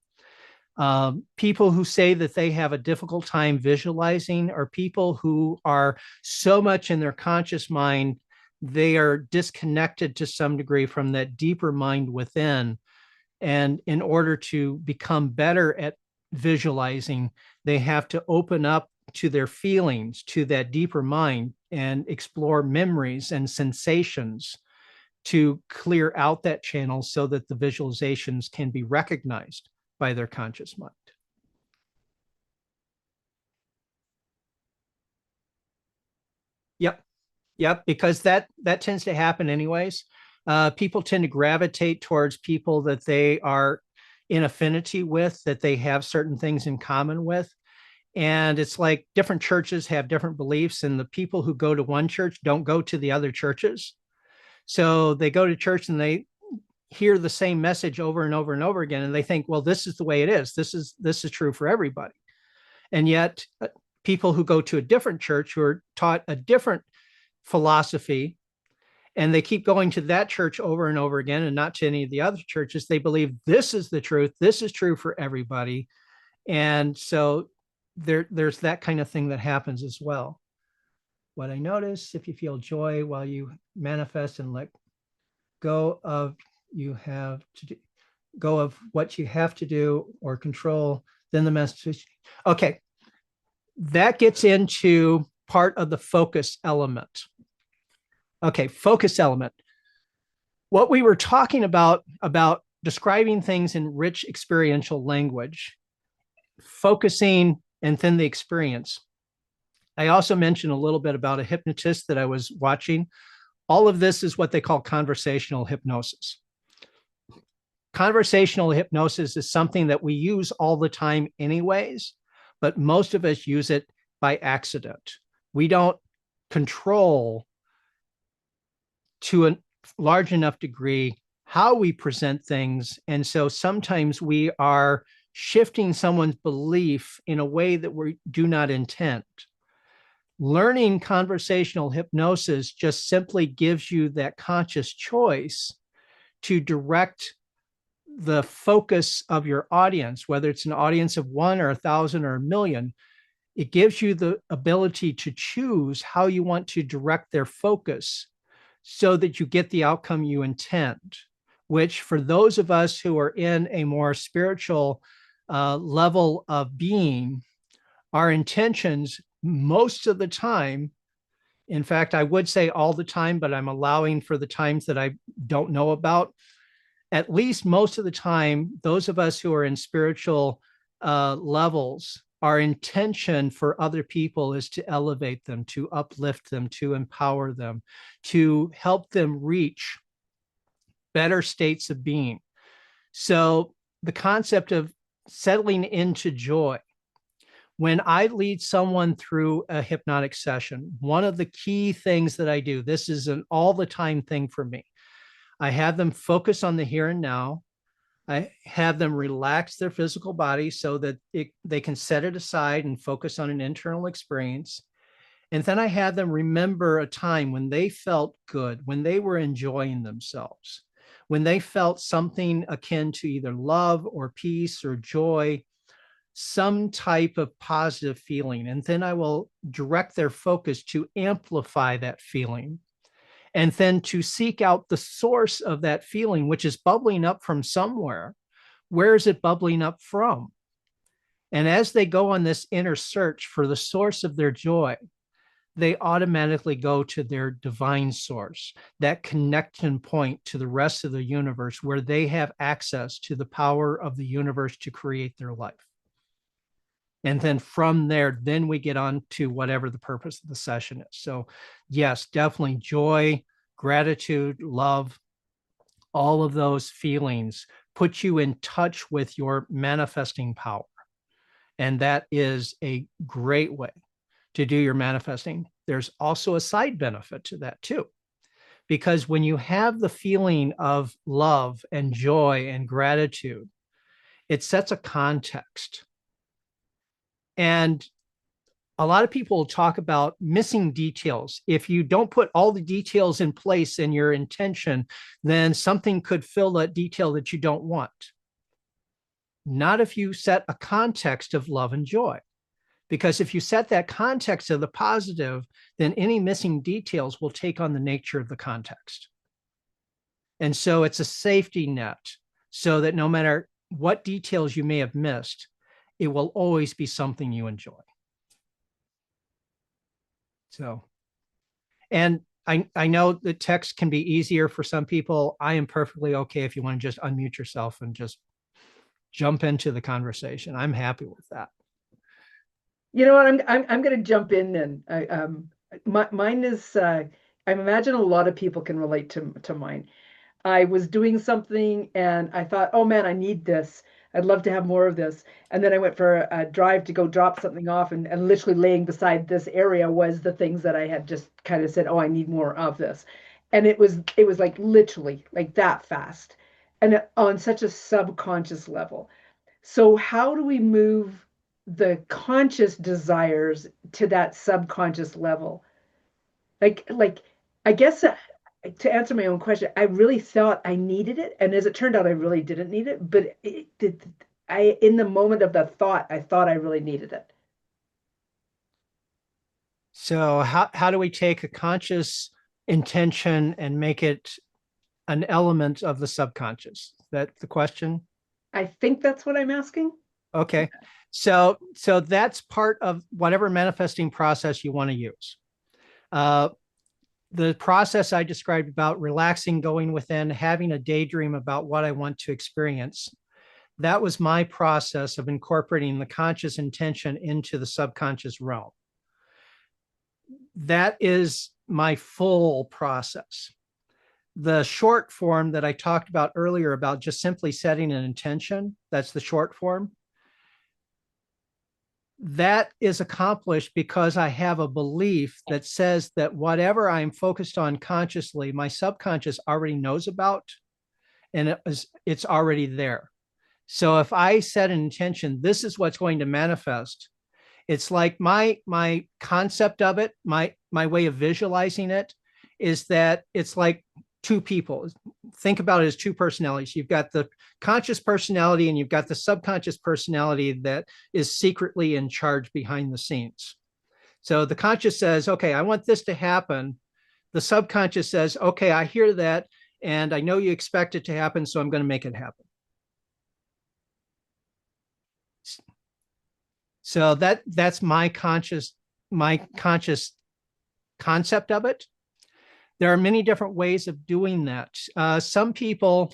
People who say that they have a difficult time visualizing are people who are so much in their conscious mind, they are disconnected to some degree from that deeper mind within. And in order to become better at visualizing, they have to open up to their feelings, to that deeper mind, and explore memories and sensations to clear out that channel so that the visualizations can be recognized by their conscious mind. Yep. Yep. Because that tends to happen anyways. People tend to gravitate towards people that they are in affinity with, that they have certain things in common with. And it's like different churches have different beliefs, and the people who go to one church don't go to the other churches. So they go to church and they hear the same message over and over and over again, and they think, well, this is the way it is. This is true for everybody. And yet people who go to a different church, who are taught a different philosophy, and they keep going to that church over and over again and not to any of the other churches, they believe this is the truth. This is true for everybody. And so there's that kind of thing that happens as well. What I notice, if you feel joy while you manifest and let go of go of what you have to do or control, then the message. Okay, that gets into part of the focus element. Okay, focus element. What we were talking about describing things in rich experiential language, focusing, and then the experience. I also mentioned a little bit about a hypnotist that I was watching. All of this is what they call conversational hypnosis. Conversational hypnosis is something that we use all the time, anyways, but most of us use it by accident. We don't control to a large enough degree how we present things. And so sometimes we are shifting someone's belief in a way that we do not intend. Learning conversational hypnosis just simply gives you that conscious choice to direct the focus of your audience, whether it's an audience of one or 1,000 or a million. It gives you the ability to choose how you want to direct their focus so that you get the outcome you intend, which for those of us who are in a more spiritual level of being, our intentions most of the time, in fact, I would say all the time, but I'm allowing for the times that I don't know about, at least most of the time, those of us who are in spiritual levels, our intention for other people is to elevate them, to uplift them, to empower them, to help them reach better states of being. So the concept of settling into joy. When I lead someone through a hypnotic session, one of the key things that I do, this is an all the time thing for me. I have them focus on the here and now. I have them relax their physical body so that they can set it aside and focus on an internal experience. And then I have them remember a time when they felt good, when they were enjoying themselves, when they felt something akin to either love or peace or joy, some type of positive feeling. And then I will direct their focus to amplify that feeling and then to seek out the source of that feeling, which is bubbling up from somewhere. Where is it bubbling up from? And as they go on this inner search for the source of their joy, they automatically go to their divine source, that connection point to the rest of the universe where they have access to the power of the universe to create their life. And then from there, then we get on to whatever the purpose of the session is. So yes, definitely joy, gratitude, love, all of those feelings put you in touch with your manifesting power. And that is a great way to do your manifesting. There's also a side benefit to that too, because when you have the feeling of love and joy and gratitude, it sets a context. And a lot of people talk about missing details. If you don't put all the details in place in your intention, then something could fill that detail that you don't want. Not if you set a context of love and joy. Because if you set that context of the positive, then any missing details will take on the nature of the context. And so it's a safety net so that no matter what details you may have missed, it will always be something you enjoy. So, and I know that text can be easier for some people. I am perfectly okay if you want to just unmute yourself and just jump into the conversation. I'm happy with that. You know what? I'm going to jump in then. Mine is. I imagine a lot of people can relate to mine. I was doing something and I thought, oh man, I need this. I'd love to have more of this. And then I went for a drive to go drop something off, and literally laying beside this area was the things that I had just kind of said, oh, I need more of this. And it was like literally like that fast, and on such a subconscious level. So how do we move the conscious desires to that subconscious level? Like I guess to answer my own question, I really thought I needed it, and as it turned out, I really didn't need it. But it did. I in the moment of the thought, I thought I really needed it. So how do we take a conscious intention and make it an element of the subconscious? Is that the question? I think that's what I'm asking. Okay. So that's part of whatever manifesting process you want to use. Uh, the process I described about relaxing, going within, having a daydream about what I want to experience, that was my process of incorporating the conscious intention into the subconscious realm. That is my full process. The short form that I talked about earlier about just simply setting an intention, that's the short form. That is accomplished because I have a belief that says that whatever I'm focused on consciously, my subconscious already knows about, and it's already there. So if I set an intention, this is what's going to manifest. It's like my concept of it, my way of visualizing it is that it's like two people. Think about it as two personalities. You've got the conscious personality and you've got the subconscious personality that is secretly in charge behind the scenes. So the conscious says, okay, I want this to happen. The subconscious says, okay, I hear that and I know you expect it to happen, so I'm going to make it happen. So that's my conscious concept of it. There are many different ways of doing that. Some people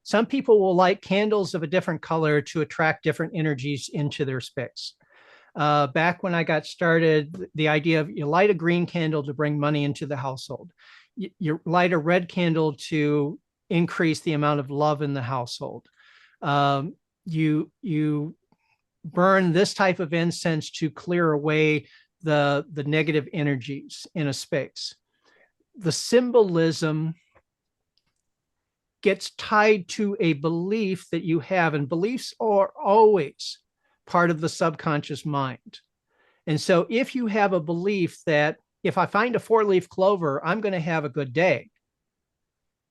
will light candles of a different color to attract different energies into their space. Back when I got started, the idea of you light a green candle to bring money into the household. You light a red candle to increase the amount of love in the household. You burn this type of incense to clear away the negative energies in a space. The symbolism gets tied to a belief that you have, and beliefs are always part of the subconscious mind. And so if you have a belief that if I find a 4-leaf clover, I'm going to have a good day,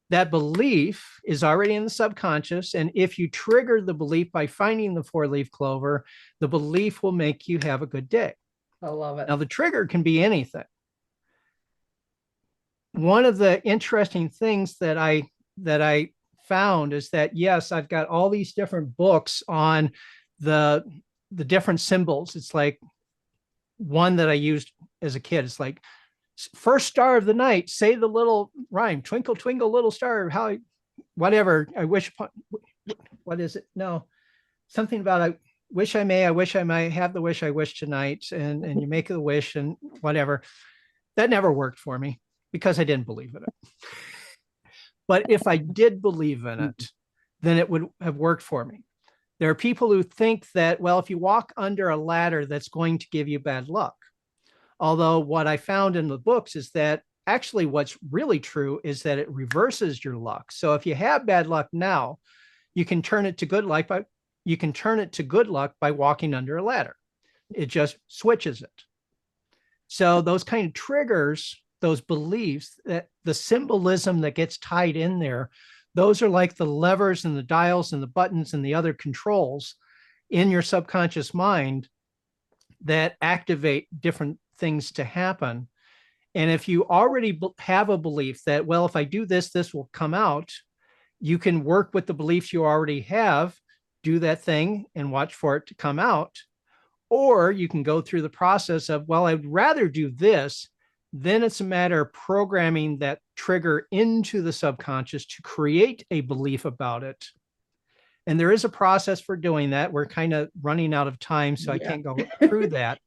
that belief is already in the subconscious. And if you trigger the belief by finding the 4-leaf clover, the belief will make you have a good day. I love it. Now, the trigger can be anything. One of the interesting things that I found is that, yes, I've got all these different books on the different symbols. It's like one that I used as a kid. It's like, first star of the night, say the little rhyme, twinkle, twinkle, little star, how, whatever, I wish upon, what is it? No, something about I wish I may, I wish I might have the wish I wish tonight. And you make the wish and whatever. That never worked for me because I didn't believe in it. But if I did believe in it, then it would have worked for me. There are people who think that, well, if you walk under a ladder, that's going to give you bad luck. Although what I found in the books is that actually what's really true is that it reverses your luck. So if you have bad luck now, you can turn it to good luck by walking under a ladder. It just switches it. So those kind of triggers, those beliefs, that the symbolism that gets tied in there, those are like the levers and the dials and the buttons and the other controls in your subconscious mind that activate different things to happen. And if you already have a belief that, well, if I do this, this will come out, you can work with the beliefs you already have, do that thing and watch for it to come out. Or you can go through the process of, well, I'd rather do this. Then it's a matter of programming that trigger into the subconscious to create a belief about it. And there is a process for doing that. We're kind of running out of time, so I can't go through that.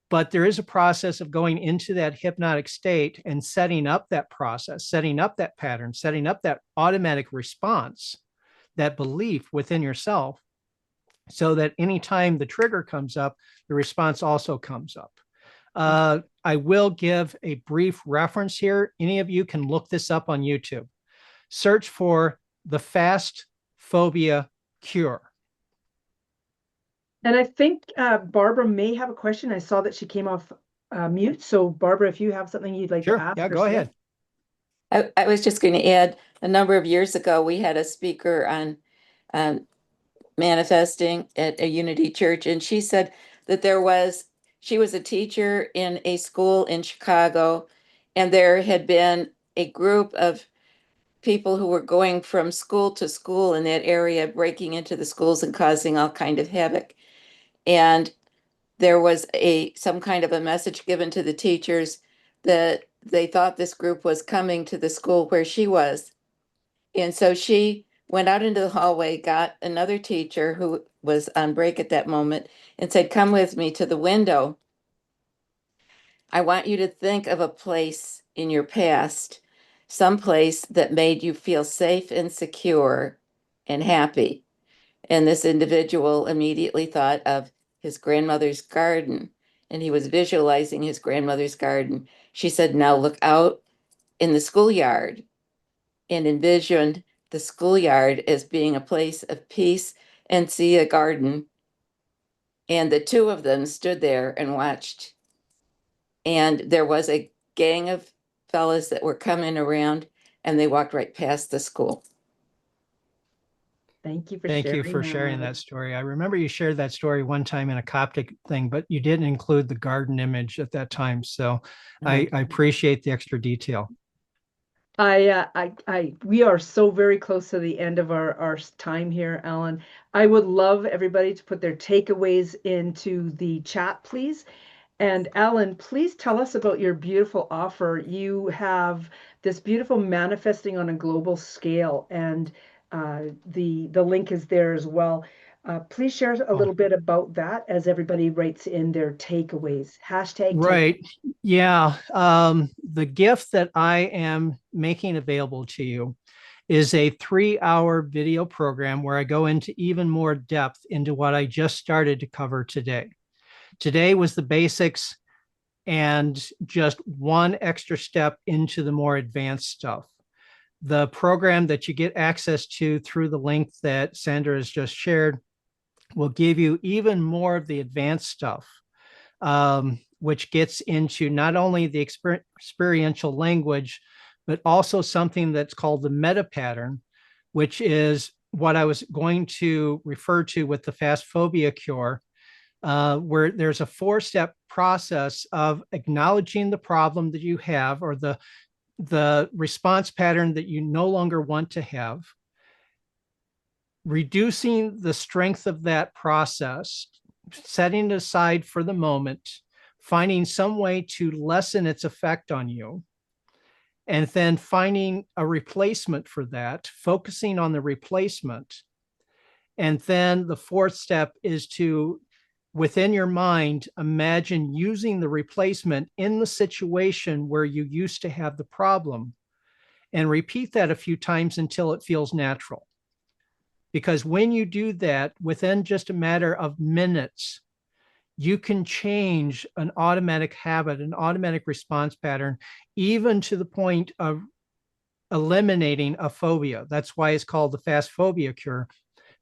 But there is a process of going into that hypnotic state and setting up that process, setting up that pattern, setting up that automatic response, that belief within yourself, so that anytime the trigger comes up, the response also comes up. I will give a brief reference here. Any of you can look this up on YouTube. Search for the fast phobia cure. And I think Barbara may have a question. I saw that she came off mute. So Barbara, if you have something you'd like Sure. to ask. Yeah, go ahead. I was just going to add, a number of years ago, we had a speaker on manifesting at a Unity Church, and she said that she was a teacher in a school in Chicago, and there had been a group of people who were going from school to school in that area, breaking into the schools and causing all kind of havoc. And there was some kind of a message given to the teachers that they thought this group was coming to the school where she was. And so she went out into the hallway, got another teacher who was on break at that moment, and said, "Come with me to the window. I want you to think of a place in your past, some place that made you feel safe and secure and happy." And this individual immediately thought of his grandmother's garden, and he was visualizing his grandmother's garden. She said, "Now look out in the schoolyard," and envisioned the schoolyard as being a place of peace and see a garden. And the two of them stood there and watched. And there was a gang of fellas that were coming around, and they walked right past the school. Thank you for Thank you sharing for sharing that. that story. I remember you shared that story one time in a Coptic thing, but you didn't include the garden image at that time. So I appreciate the extra detail. We are so very close to the end of our time here, Alan. I would love everybody to put their takeaways into the chat, please. And Alan, please tell us about your beautiful offer. You have this beautiful manifesting on a global scale, and the link is there as well. Please share a little bit about that as everybody writes in their takeaways. Hashtag take. Right. Yeah. The gift that I am making available to you is a 3-hour video program where I go into even more depth into what I just started to cover today. Today was the basics and just one extra step into the more advanced stuff. The program that you get access to through the link that Sandra has just shared will give you even more of the advanced stuff, which gets into not only the experiential language, but also something that's called the meta pattern, which is what I was going to refer to with the fast phobia cure, where there's a 4-step process of acknowledging the problem that you have, or the response pattern that you no longer want to have, reducing the strength of that process, setting it aside for the moment, finding some way to lessen its effect on you, and then finding a replacement for that, focusing on the replacement. And then the 4th step is to, within your mind, imagine using the replacement in the situation where you used to have the problem, and repeat that a few times until it feels natural. Because when you do that, within just a matter of minutes, you can change an automatic habit, an automatic response pattern, even to the point of eliminating a phobia. That's why it's called the fast phobia cure,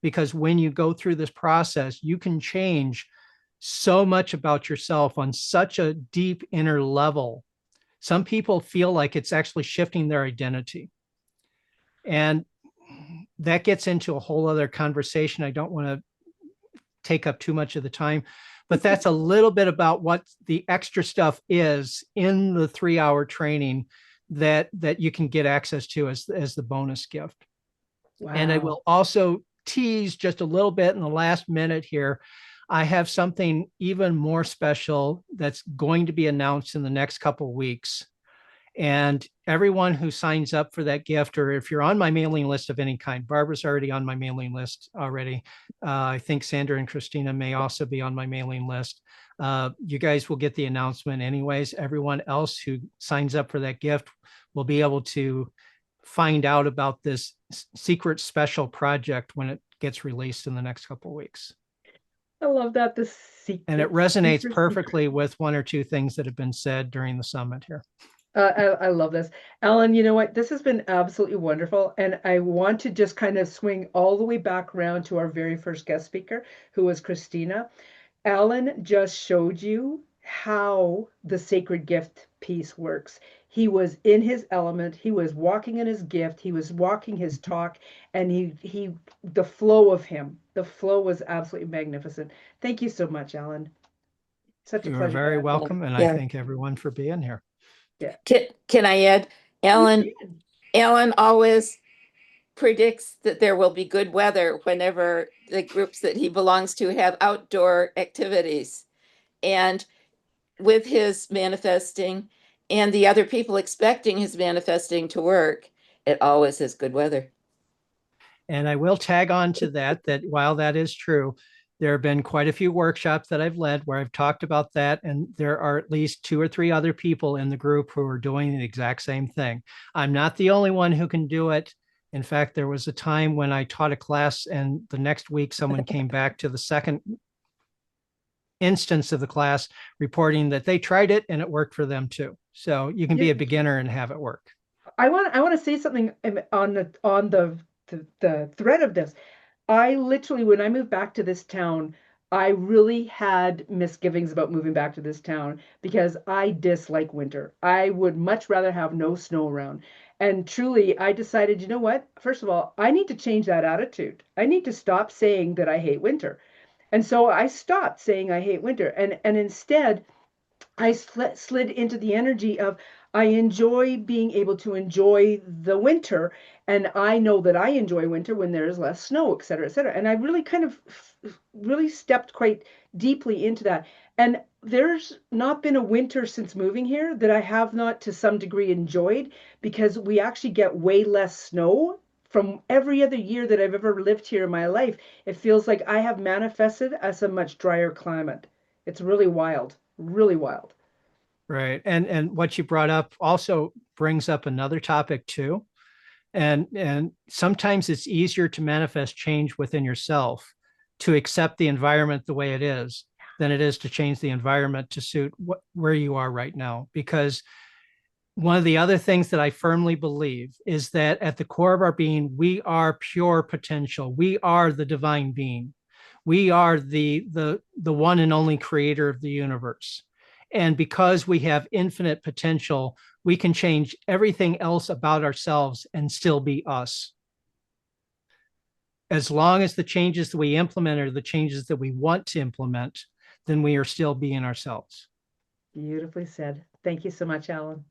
because when you go through this process, you can change so much about yourself on such a deep inner level. Some people feel like it's actually shifting their identity. And that gets into a whole other conversation. I don't want to take up too much of the time, but that's a little bit about what the extra stuff is in the 3-hour training that you can get access to as the bonus gift. Wow. And I will also tease just a little bit in the last minute here. I have something even more special that's going to be announced in the next couple of weeks. And everyone who signs up for that gift, or if you're on my mailing list of any kind, Barbara's already on my mailing list already. I think Sandra and Christina may also be on my mailing list. You guys will get the announcement anyways. Everyone else who signs up for that gift will be able to find out about this secret special project when it gets released in the next couple of weeks. I love that. The secret. And it resonates perfectly with one or two things that have been said during the summit here. I love this. Alan, you know what? This has been absolutely wonderful. And I want to just kind of swing all the way back around to our very first guest speaker, who was Christina. Alan just showed you how the sacred gift piece works. He was in his element, he was walking in his gift, he was walking his talk, and the flow of him, the flow was absolutely magnificent. Thank you so much, Alan. Such a You are pleasure. very welcome, and I thank everyone for being here. Yeah. Can I add, Alan always predicts that there will be good weather whenever the groups that he belongs to have outdoor activities. And with his manifesting and the other people expecting his manifesting to work, it always is good weather. And I will tag on to that, that while that is true, there have been quite a few workshops that I've led where I've talked about that. And there are at least 2 or 3 other people in the group who are doing the exact same thing. I'm not the only one who can do it. In fact, there was a time when I taught a class, and the next week someone came back to the second instance of the class reporting that they tried it and it worked for them too. So you can be a beginner and have it work. I want to say something on the thread of this. I literally, when I moved back to this town, I really had misgivings about moving back to this town because I dislike winter. I would much rather have no snow around. And truly, I decided, you know what? First of all, I need to change that attitude. I need to stop saying that I hate winter. And so I stopped saying I hate winter, and instead I slid into the energy of I enjoy being able to enjoy the winter, and I know that I enjoy winter when there is less snow, et cetera, et cetera. And I really kind of really stepped quite deeply into that. And there's not been a winter since moving here that I have not to some degree enjoyed, because we actually get way less snow from every other year that I've ever lived here in my life. It feels like I have manifested as a much drier climate. It's really wild, really wild. Right. And what you brought up also brings up another topic too. And sometimes it's easier to manifest change within yourself, to accept the environment the way it is, than it is to change the environment to suit where you are right now. Because one of the other things that I firmly believe is that at the core of our being, we are pure potential. We are the divine being. We are the one and only creator of the universe. And because we have infinite potential, we can change everything else about ourselves and still be us. As long as the changes that we implement are the changes that we want to implement, then we are still being ourselves. Beautifully said. Thank you so much, Alan.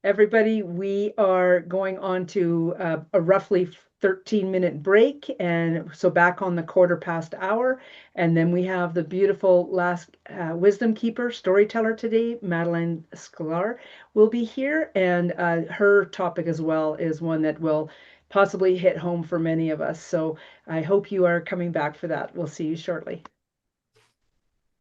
Everybody, we are going on to a roughly 13-minute break, and so back on the quarter past hour. And then we have the beautiful last wisdom keeper, storyteller today, Madeline Sklar, will be here. And her topic as well is one that will possibly hit home for many of us. So I hope you are coming back for that. We'll see you shortly.